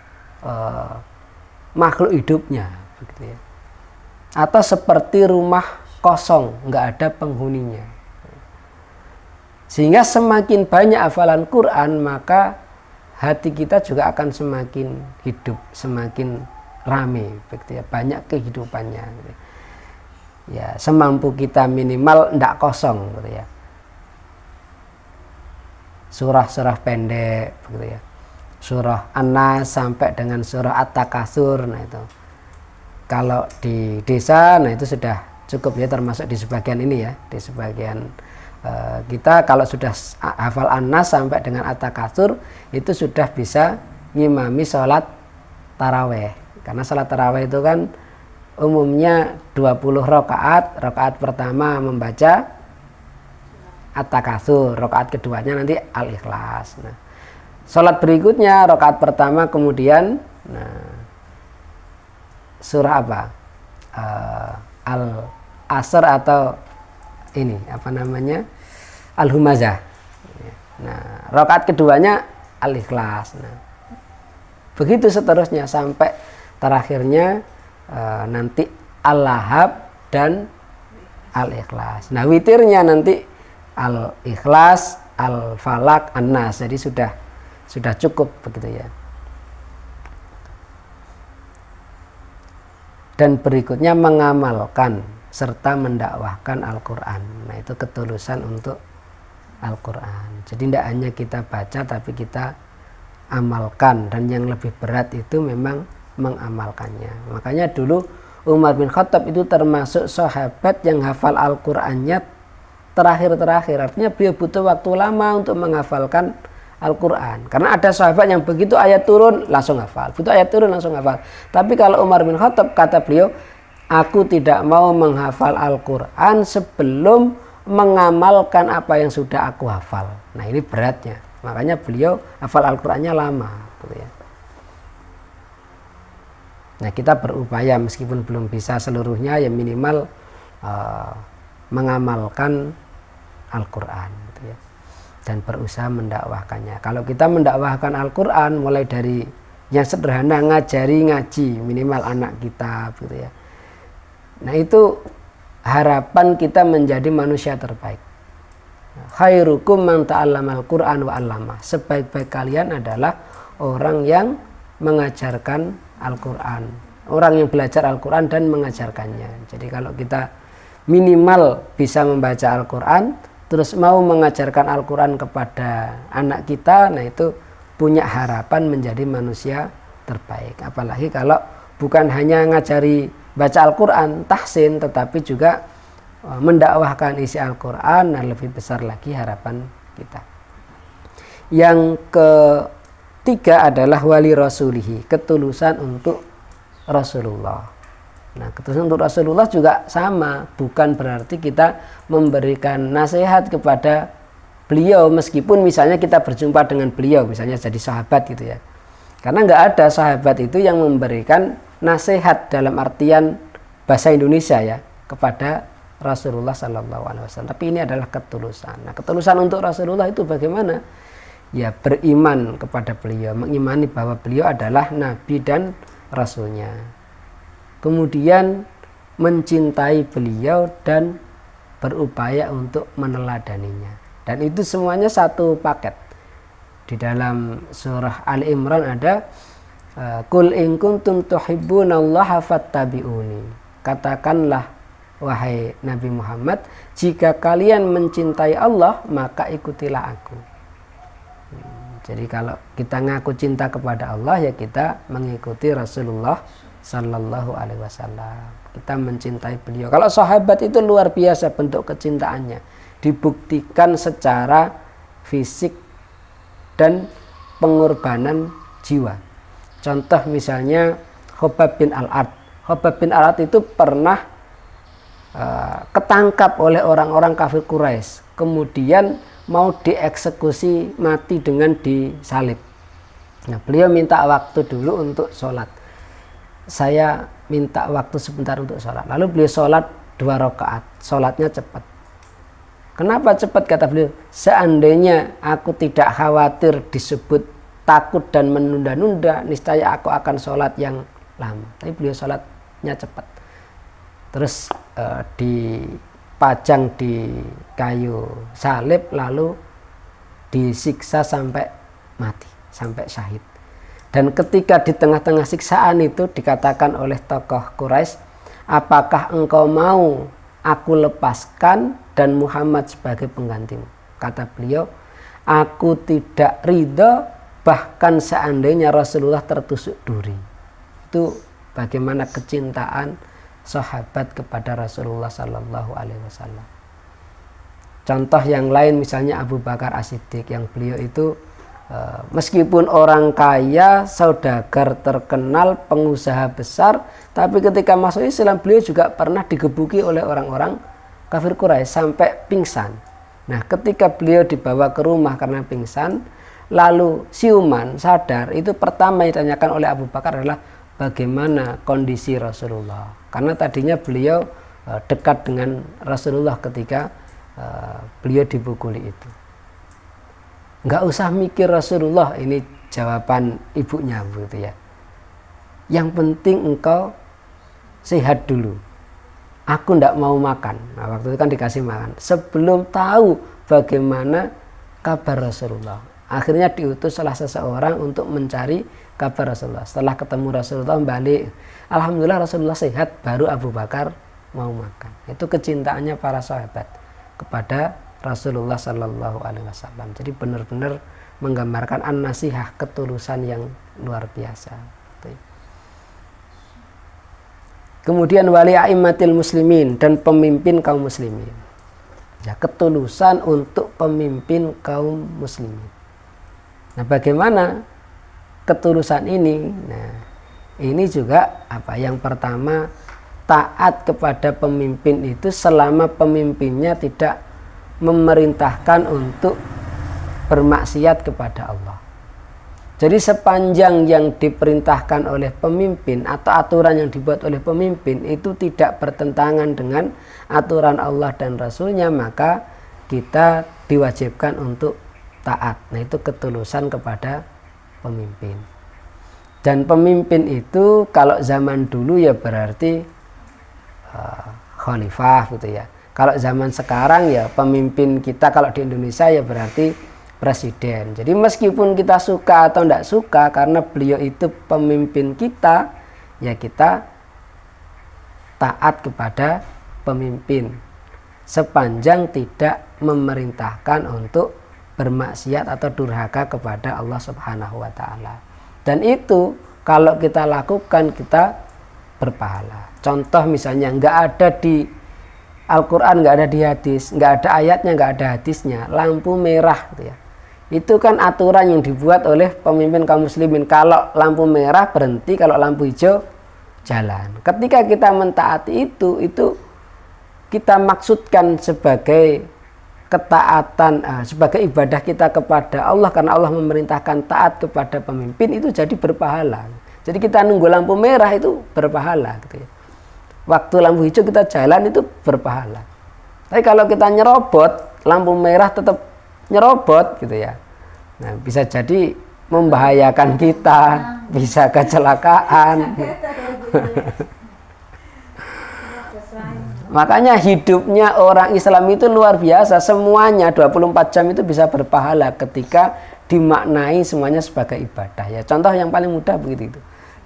makhluk hidupnya begitu ya. Atau seperti rumah kosong, nggak ada penghuninya. Sehingga semakin banyak hafalan Quran, maka hati kita juga akan semakin hidup, semakin rame begitu ya, banyak kehidupannya gitu. Ya, semampu kita minimal ndak kosong gitu ya. Surah-surah pendek begitu ya. Surah An-Nas sampai dengan surah At-Takatsur. Nah, itu kalau di desa, nah itu sudah cukup ya, termasuk di sebagian ini ya, di sebagian kita kalau sudah hafal An-Nas sampai dengan At-Takatsur itu sudah bisa ngimami sholat taraweh. Karena sholat taraweh itu kan umumnya 20 rakaat. Rakaat pertama membaca At-Takatsur, rakaat keduanya nanti Al-Ikhlas. Nah, sholat berikutnya rakaat pertama kemudian surah apa? Al-Asr atau ini apa namanya? Al-Humazah. Nah, rakaat keduanya Al-Ikhlas. Nah, begitu seterusnya sampai terakhirnya nanti Al-Lahab dan Al-Ikhlas. Nah, witirnya nanti Al-Ikhlas, Al-Falak, An-Nas. Jadi sudah cukup begitu ya. Dan berikutnya mengamalkan serta mendakwahkan Al-Quran. Nah, itu ketulusan untuk Al-Quran. Jadi tidak hanya kita baca tapi kita amalkan, dan yang lebih berat itu memang mengamalkannya. Makanya dulu Umar bin Khattab itu termasuk sahabat yang hafal Al-Qur'annya terakhir-terakhir. Artinya beliau butuh waktu lama untuk menghafalkan Al-Quran. Karena ada sahabat yang begitu ayat turun langsung hafal, begitu ayat turun langsung hafal. Tapi kalau Umar bin Khattab, kata beliau, aku tidak mau menghafal Al-Quran sebelum mengamalkan apa yang sudah aku hafal. Nah, ini beratnya. Makanya beliau hafal Al-Qurannya lama gitu ya. Nah, kita berupaya meskipun belum bisa seluruhnya, ya minimal mengamalkan Al-Quran gitu ya, dan berusaha mendakwahkannya. Kalau kita mendakwahkan Al-Quran mulai dari yang sederhana, ngajari ngaji minimal anak kita gitu ya. Nah, itu harapan kita menjadi manusia terbaik. Khairukum man ta'allamal Qur'an wa 'allamah. Sebaik-baik kalian adalah orang yang mengajarkan Al-Quran, orang yang belajar Al-Quran dan mengajarkannya. Jadi kalau kita minimal bisa membaca Al-Quran, terus mau mengajarkan Al-Quran kepada anak kita, nah itu punya harapan menjadi manusia terbaik. Apalagi kalau bukan hanya ngajari baca Al-Quran, tahsin, tetapi juga mendakwahkan isi Al-Quran, nah lebih besar lagi harapan kita. Yang ketiga adalah wali rasulihi, ketulusan untuk Rasulullah. Nah, ketulusan untuk Rasulullah juga sama, bukan berarti kita memberikan nasihat kepada beliau meskipun misalnya kita berjumpa dengan beliau, misalnya jadi sahabat gitu ya. Karena nggak ada sahabat itu yang memberikan nasihat dalam artian bahasa Indonesia ya kepada Rasulullah Sallallahu Alaihi Wasallam. Tapi ini adalah ketulusan. Nah, ketulusan untuk Rasulullah itu bagaimana? Ya, beriman kepada beliau, mengimani bahwa beliau adalah Nabi dan Rasulnya. Kemudian mencintai beliau dan berupaya untuk meneladaninya. Dan itu semuanya satu paket. Di dalam surah Ali Imran ada Qul in kuntum tuhibbunallaha fattabi'uni. Katakanlah wahai Nabi Muhammad, jika kalian mencintai Allah maka ikutilah aku. Jadi kalau kita ngaku cinta kepada Allah, ya kita mengikuti Rasulullah Sallallahu Alaihi Wasallam. Kita mencintai beliau. Kalau sahabat itu luar biasa bentuk kecintaannya, dibuktikan secara fisik dan pengorbanan jiwa. Contoh misalnya Khobab bin Al-Ard. Khobab bin Al-Ard itu pernah ketangkap oleh orang-orang kafir Quraisy, kemudian mau dieksekusi mati dengan disalib. Nah, beliau minta waktu dulu untuk sholat. Saya minta waktu sebentar untuk sholat. Lalu beliau sholat 2 rakaat. Sholatnya cepat. Kenapa cepat, kata beliau? Seandainya aku tidak khawatir disebut takut dan menunda-nunda, niscaya aku akan sholat yang lama. Tapi beliau sholatnya cepat. Terus dipajang di kayu salib, lalu disiksa sampai mati, sampai syahid. Dan ketika di tengah-tengah siksaan itu dikatakan oleh tokoh Quraisy, apakah engkau mau aku lepaskan dan Muhammad sebagai penggantimu? Kata beliau, aku tidak ridho bahkan seandainya Rasulullah tertusuk duri. Itu bagaimana kecintaan sahabat kepada Rasulullah Sallallahu Alaihi Wasallam. Contoh yang lain misalnya Abu Bakar As-Siddiq, yang beliau itu meskipun orang kaya, saudagar terkenal, pengusaha besar, tapi ketika masuk Islam beliau juga pernah digebuki oleh orang-orang kafir Quraisy sampai pingsan. Nah, ketika beliau dibawa ke rumah karena pingsan, lalu siuman sadar, itu pertama yang ditanyakan oleh Abu Bakar adalah bagaimana kondisi Rasulullah. Karena tadinya beliau dekat dengan Rasulullah ketika beliau dipukuli itu. Nggak usah mikir Rasulullah, ini jawaban ibunya begitu ya. Yang penting engkau sehat dulu. Aku ndak mau makan. Nah, waktu itu kan dikasih makan sebelum tahu bagaimana kabar Rasulullah. Akhirnya diutus salah seseorang untuk mencari kabar Rasulullah. Setelah ketemu Rasulullah balik, alhamdulillah Rasulullah sehat, baru Abu Bakar mau makan. Itu kecintaannya para sahabat kepada Rasulullah Sallallahu Alaihi Wasallam. Jadi benar-benar menggambarkan an-nasihah, ketulusan yang luar biasa. Kemudian wali a'immatil muslimin, dan pemimpin kaum muslimin. Ya, ketulusan untuk pemimpin kaum muslimin. Nah, bagaimana ketulusan ini? Nah, ini juga yang pertama, taat kepada pemimpin itu selama pemimpinnya tidak memerintahkan untuk bermaksiat kepada Allah. Jadi sepanjang yang diperintahkan oleh pemimpin atau aturan yang dibuat oleh pemimpin itu tidak bertentangan dengan aturan Allah dan Rasulnya, maka kita diwajibkan untuk taat. Nah, itu ketulusan kepada pemimpin. Dan pemimpin itu kalau zaman dulu ya berarti khalifah gitu ya. Kalau zaman sekarang ya pemimpin kita kalau di Indonesia ya berarti presiden. Jadi meskipun kita suka atau tidak suka, karena beliau itu pemimpin kita, ya kita taat kepada pemimpin sepanjang tidak memerintahkan untuk bermaksiat atau durhaka kepada Allah Subhanahu wa Ta'ala. Dan itu kalau kita lakukan, kita berpahala. Contoh misalnya, nggak ada di Al-Quran, nggak ada di hadis, nggak ada ayatnya, nggak ada hadisnya, lampu merah gitu ya. Itu kan aturan yang dibuat oleh pemimpin kaum muslimin. Kalau lampu merah berhenti, kalau lampu hijau jalan. Ketika kita mentaati itu kita maksudkan sebagai ketaatan, sebagai ibadah kita kepada Allah, karena Allah memerintahkan taat kepada pemimpin, itu jadi berpahala. Jadi kita nunggu lampu merah itu berpahala gitu ya. Waktu lampu hijau kita jalan itu berpahala. Tapi kalau kita nyerobot, lampu merah tetap nyerobot gitu ya. Nah, bisa jadi membahayakan kita, bisa kecelakaan. Makanya hidupnya orang Islam itu luar biasa, semuanya 24 jam itu bisa berpahala ketika dimaknai semuanya sebagai ibadah ya. Contoh yang paling mudah begitu itu,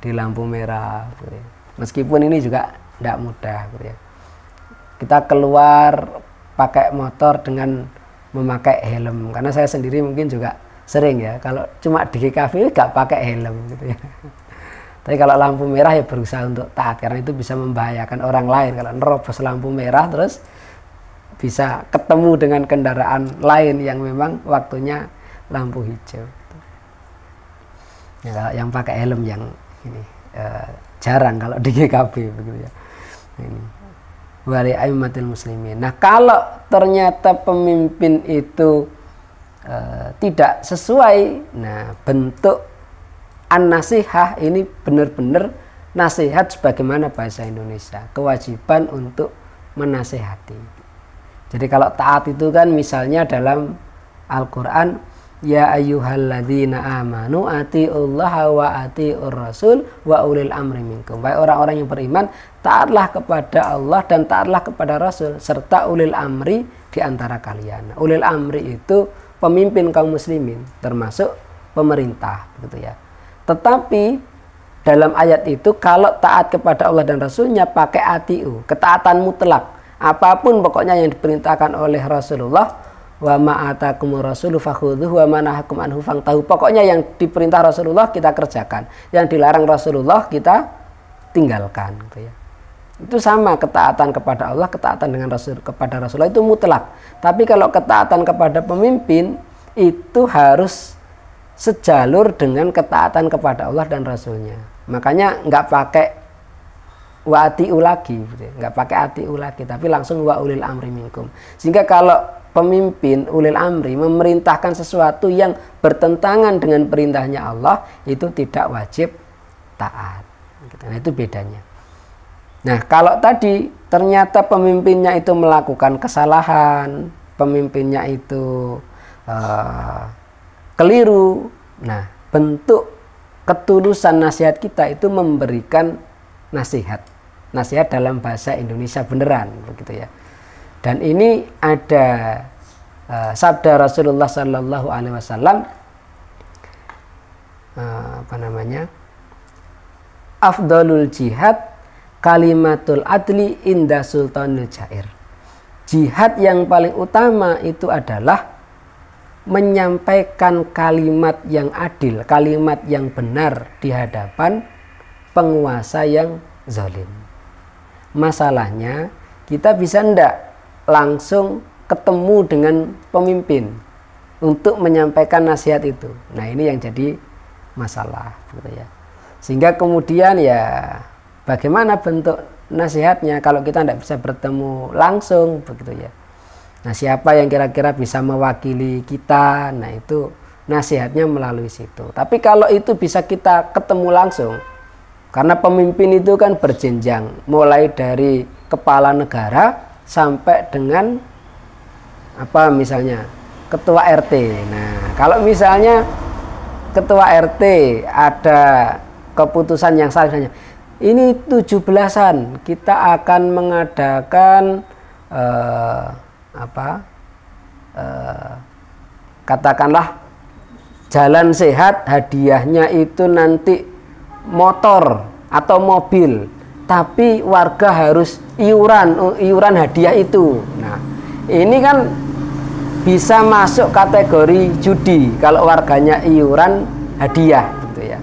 di lampu merah gitu ya. Meskipun ini juga tidak mudah gitu ya. Kita keluar pakai motor dengan memakai helm, karena saya sendiri mungkin juga sering ya, kalau cuma di GKV nggak pakai helm gitu ya. Tapi kalau lampu merah ya berusaha untuk taat, karena itu bisa membahayakan orang lain. Kalau nerobos lampu merah terus bisa ketemu dengan kendaraan lain yang memang waktunya lampu hijau. Ya, kalau yang pakai helm yang ini jarang kalau di GKV begitu ya. Ini wali a'immatil muslimin. Nah, kalau ternyata pemimpin itu tidak sesuai, nah bentuk an-nasihah ini benar-benar nasihat sebagaimana bahasa Indonesia, kewajiban untuk menasihati. Jadi kalau taat itu kan misalnya dalam Al-Quran, ya ayyuhalladzina amanu atiullaha wa atiur rasul wa ulil amri minkum. Baik orang-orang yang beriman, taatlah kepada Allah dan taatlah kepada Rasul serta ulil amri di antara kalian. Ulil amri itu pemimpin kaum muslimin, termasuk pemerintah begitu ya. Tetapi dalam ayat itu kalau taat kepada Allah dan Rasulnya pakai atiu, ketaatan mutlak. Apapun pokoknya yang diperintahkan oleh Rasulullah, wa ma'atakumur rasulu fakhudhuhu wa manahakum anhu fangtahu. Pokoknya yang diperintah Rasulullah kita kerjakan, yang dilarang Rasulullah kita tinggalkan gitu ya. Itu sama ketaatan kepada Allah, ketaatan dengan Rasul kepada Rasulullah itu mutlak. Tapi kalau ketaatan kepada pemimpin itu harus sejalur dengan ketaatan kepada Allah dan Rasulnya. Makanya nggak pakai wa atiu lagi, nggak pakai atiu lagi, tapi langsung wa ulil amri minkum. Sehingga kalau pemimpin ulil amri memerintahkan sesuatu yang bertentangan dengan perintahnya Allah, itu tidak wajib taat. Nah, itu bedanya. Nah, kalau tadi ternyata pemimpinnya itu melakukan kesalahan, pemimpinnya itu keliru, nah bentuk ketulusan nasihat kita itu memberikan nasihat dalam bahasa Indonesia beneran, begitu ya. Dan ini ada sabda Rasulullah Sallallahu Alaihi Wasallam, afdalul jihad kalimatul adli inda sultanul jair. Jihad yang paling utama itu adalah menyampaikan kalimat yang adil, kalimat yang benar di hadapan penguasa yang zalim. Masalahnya kita bisa ndak langsung ketemu dengan pemimpin untuk menyampaikan nasihat itu. Nah, ini yang jadi masalah, gitu ya. Sehingga kemudian ya bagaimana bentuk nasihatnya kalau kita tidak bisa bertemu langsung, begitu ya. Nah, siapa yang kira-kira bisa mewakili kita? Nah, itu nasihatnya melalui situ. Tapi kalau itu bisa kita ketemu langsung, karena pemimpin itu kan berjenjang, mulai dari kepala negara sampai dengan misalnya ketua RT. Nah, kalau misalnya ketua RT ada keputusan yang salah, misalnya ini 17-an kita akan mengadakan katakanlah jalan sehat, hadiahnya itu nanti motor atau mobil, tapi warga harus iuran hadiah itu. Nah, ini kan bisa masuk kategori judi kalau warganya iuran hadiah, gitu ya.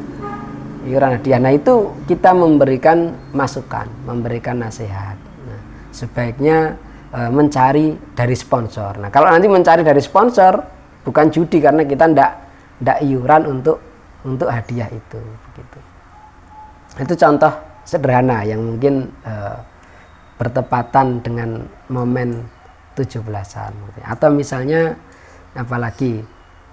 Iuran hadiah. Nah, itu kita memberikan masukan, memberikan nasihat. Nah, sebaiknya mencari dari sponsor. Nah, kalau nanti mencari dari sponsor bukan judi karena kita ndak iuran untuk hadiah itu, begitu. Itu contoh sederhana yang mungkin bertepatan dengan momen 17-an. Atau misalnya apalagi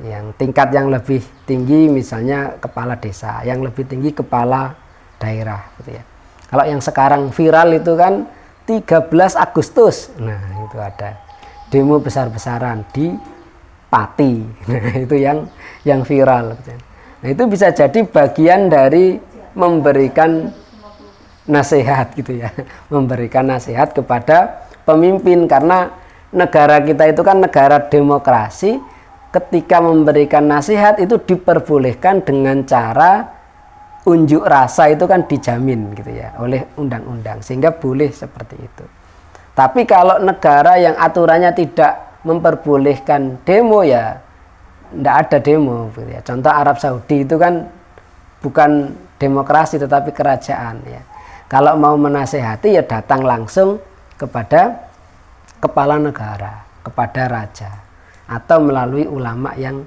yang tingkat yang lebih tinggi, misalnya kepala desa, yang lebih tinggi kepala daerah, gitu ya. Kalau yang sekarang viral itu kan 13 Agustus. Nah, itu ada demo besar-besaran di Pati. Nah, itu yang viral, gitu. Nah, itu bisa jadi bagian dari memberikan nasihat, gitu ya. Memberikan nasihat kepada pemimpin, karena negara kita itu kan negara demokrasi. Ketika memberikan nasihat itu diperbolehkan dengan cara unjuk rasa, itu kan dijamin, gitu ya, oleh undang-undang, sehingga boleh seperti itu. Tapi kalau negara yang aturannya tidak memperbolehkan demo, ya tidak ada demo, gitu ya. Contoh Arab Saudi itu kan bukan demokrasi tetapi kerajaan, ya. Kalau mau menasehati ya datang langsung kepada kepala negara, kepada raja, atau melalui ulama yang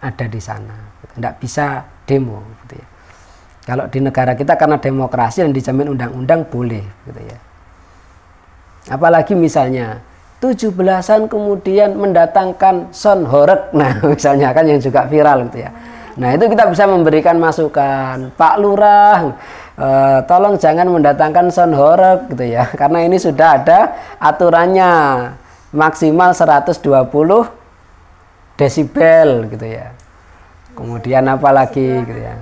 ada di sana. Tidak bisa demo, gitu ya. Kalau di negara kita karena demokrasi dan dijamin undang-undang boleh, gitu ya. Apalagi misalnya 17-an kemudian mendatangkan son horeg, nah misalnya kan yang juga viral, gitu ya. Nah, itu kita bisa memberikan masukan, Pak Lurah, tolong jangan mendatangkan son horeg, gitu ya, karena ini sudah ada aturannya maksimal 120 desibel, gitu ya. Kemudian apalagi, gitu ya.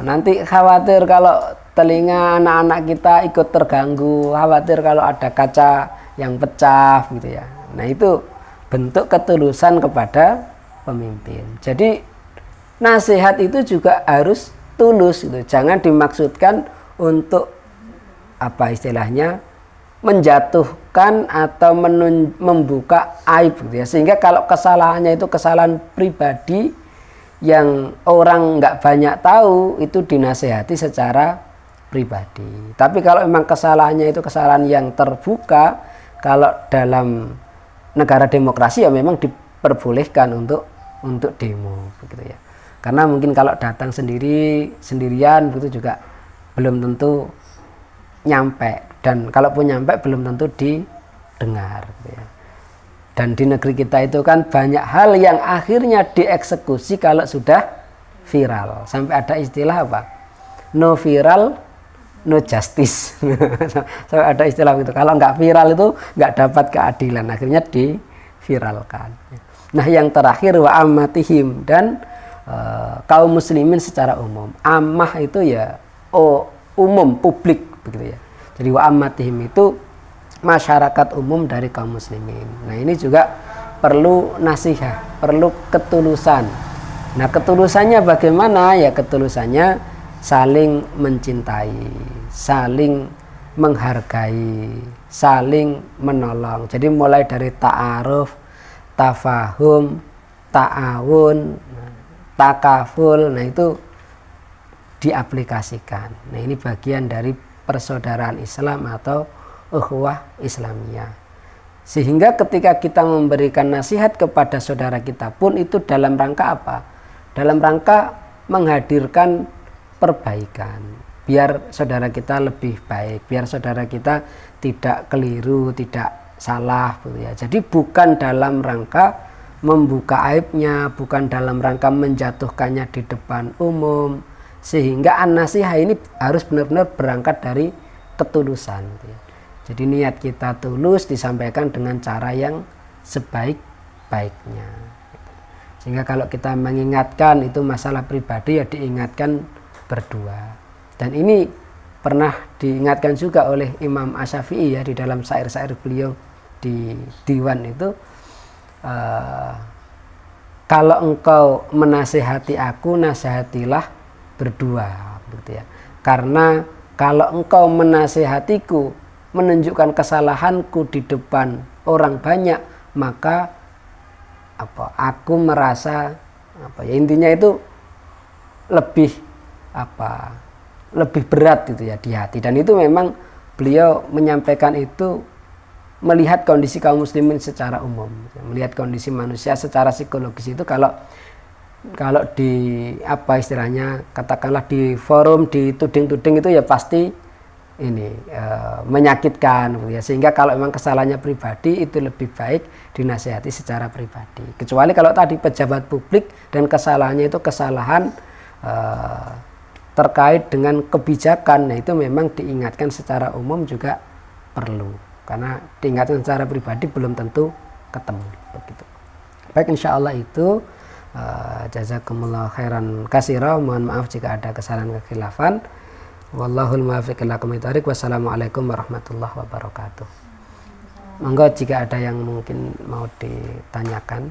Nanti khawatir kalau telinga anak-anak kita ikut terganggu, khawatir kalau ada kaca yang pecah, gitu ya. Nah, itu bentuk ketulusan kepada pemimpin. Jadi nasihat itu juga harus tulus, gitu. Jangan dimaksudkan untuk istilahnya menjatuhkan atau membuka aib, gitu ya. Sehingga kalau kesalahannya itu kesalahan pribadi yang orang nggak banyak tahu, itu dinasehati secara pribadi. Tapi kalau memang kesalahannya itu kesalahan yang terbuka, kalau dalam negara demokrasi ya memang diperbolehkan untuk demo, begitu ya. Karena mungkin kalau datang sendirian begitu juga belum tentu nyampe, dan kalaupun nyampe belum tentu didengar, gitu ya. Dan di negeri kita itu kan banyak hal yang akhirnya dieksekusi kalau sudah viral. Sampai ada istilah apa? No viral, no justice. Sampai ada istilah itu. Kalau nggak viral itu nggak dapat keadilan. Akhirnya diviralkan. Nah yang terakhir wa ammatihim, dan kaum muslimin secara umum. Ammah itu ya umum, publik begitu ya. Jadi wa ammatihim itu masyarakat umum dari kaum muslimin. Nah ini juga perlu nasihat, perlu ketulusan. Nah ketulusannya bagaimana? Ya ketulusannya saling mencintai, saling menghargai, saling menolong. Jadi mulai dari ta'aruf, tafahum, ta'awun, takaful, nah itu diaplikasikan. Nah ini bagian dari persaudaraan Islam atau ukhuwah Islamiyah. Sehingga ketika kita memberikan nasihat kepada saudara kita pun itu dalam rangka apa? Dalam rangka menghadirkan perbaikan. Biar saudara kita lebih baik, biar saudara kita tidak keliru, tidak salah gitu ya. Jadi bukan dalam rangka membuka aibnya, bukan dalam rangka menjatuhkannya di depan umum. Sehingga an-nasihah ini harus benar-benar berangkat dari ketulusan gitu ya. Jadi niat kita tulus disampaikan dengan cara yang sebaik-baiknya. Sehingga kalau kita mengingatkan itu masalah pribadi ya diingatkan berdua. Dan ini pernah diingatkan juga oleh Imam Asy-Syafi'i ya di dalam syair-syair beliau di Diwan itu, kalau engkau menasihati aku, nasihatilah berdua gitu ya. Karena kalau engkau menasihatiku, menunjukkan kesalahanku di depan orang banyak, maka aku merasa intinya itu lebih berat gitu ya di hati. Dan itu memang beliau menyampaikan itu melihat kondisi kaum muslimin secara umum, melihat kondisi manusia secara psikologis itu kalau di istilahnya katakanlah di forum, di tuding-tuding itu ya pasti ini menyakitkan gitu ya. Sehingga kalau memang kesalahannya pribadi itu lebih baik dinasihati secara pribadi. Kecuali kalau tadi pejabat publik dan kesalahannya itu kesalahan terkait dengan kebijakan, nah itu memang diingatkan secara umum juga perlu. Karena diingatkan secara pribadi belum tentu ketemu begitu. Baik, insya Allah itu jazakumullah khairan katsira. Mohon maaf jika ada kesalahan kekhilafan. Wallahul muwaffiq ila aqwamit thoriq. Wassalamualaikum warahmatullahi wabarakatuh. Monggo jika ada yang mungkin mau ditanyakan.